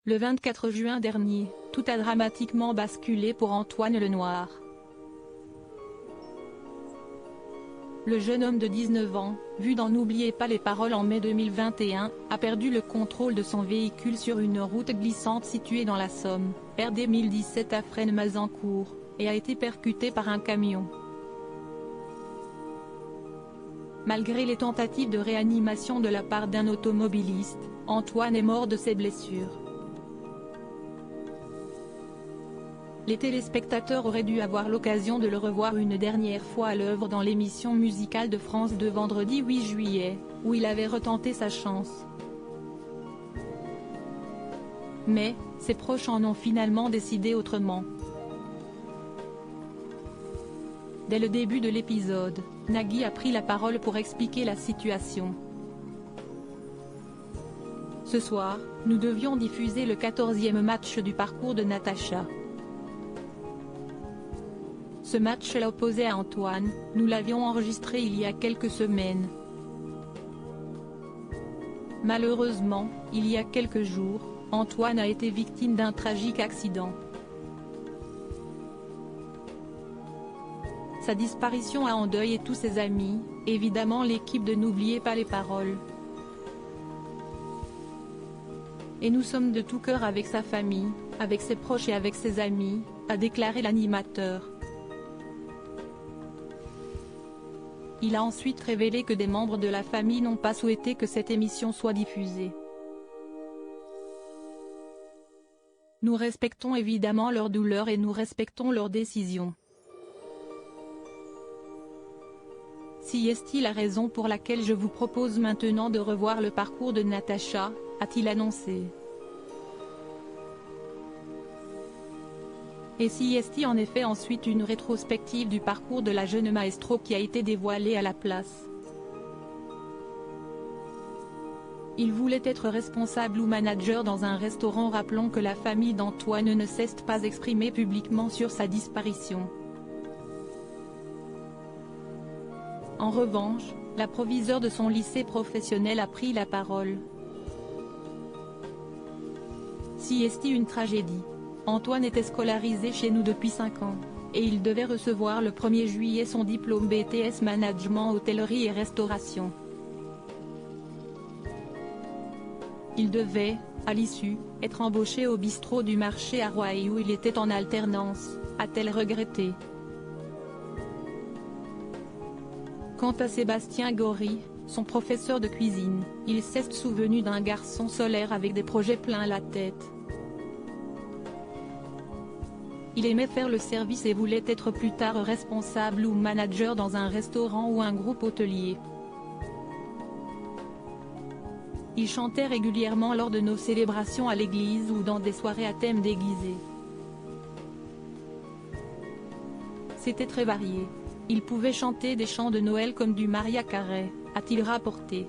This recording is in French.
Le 24 juin dernier, tout a dramatiquement basculé pour Antoine Lenoir. Le jeune homme de 19 ans, vu dans N'oubliez pas les paroles en mai 2021, a perdu le contrôle de son véhicule sur une route glissante située dans la Somme, RD 1017 à Fresnes-Mazencourt, et a été percuté par un camion. Malgré les tentatives de réanimation de la part d'un automobiliste, Antoine est mort de ses blessures. Les téléspectateurs auraient dû avoir l'occasion de le revoir une dernière fois à l'œuvre dans l'émission musicale de France 2 vendredi 8 juillet, où il avait retenté sa chance. Mais, ses proches en ont finalement décidé autrement. Dès le début de l'épisode, Nagui a pris la parole pour expliquer la situation. Ce soir, nous devions diffuser le 14e match du parcours de Natacha. Ce match l'a opposé à Antoine, nous l'avions enregistré il y a quelques semaines. Malheureusement, il y a quelques jours, Antoine a été victime d'un tragique accident. Sa disparition a endeuillé tous ses amis, évidemment l'équipe de N'oubliez pas les paroles. Et nous sommes de tout cœur avec sa famille, avec ses proches et avec ses amis, a déclaré l'animateur. Il a ensuite révélé que des membres de la famille n'ont pas souhaité que cette émission soit diffusée. Nous respectons évidemment leur douleur et nous respectons leur décision. Si est-il la raison pour laquelle je vous propose maintenant de revoir le parcours de Natacha, a-t-il annoncé. Et si est-il en effet ensuite une rétrospective du parcours de la jeune maestro qui a été dévoilée à la place. Il voulait être responsable ou manager dans un restaurant. Rappelons que la famille d'Antoine ne s'est pas exprimée publiquement sur sa disparition. En revanche, la proviseure de son lycée professionnel a pris la parole. Si est-il une tragédie. Antoine était scolarisé chez nous depuis 5 ans, et il devait recevoir le 1er juillet son diplôme BTS Management Hôtellerie et Restauration. Il devait, à l'issue, être embauché au bistrot du marché à Roye où il était en alternance, a-t-elle regretté. Quant à Sébastien Gory, son professeur de cuisine, il s'est souvenu d'un garçon solaire avec des projets plein la tête. Il aimait faire le service et voulait être plus tard responsable ou manager dans un restaurant ou un groupe hôtelier. Il chantait régulièrement lors de nos célébrations à l'église ou dans des soirées à thème déguisé. C'était très varié. Il pouvait chanter des chants de Noël comme du Maria Carey, a-t-il rapporté.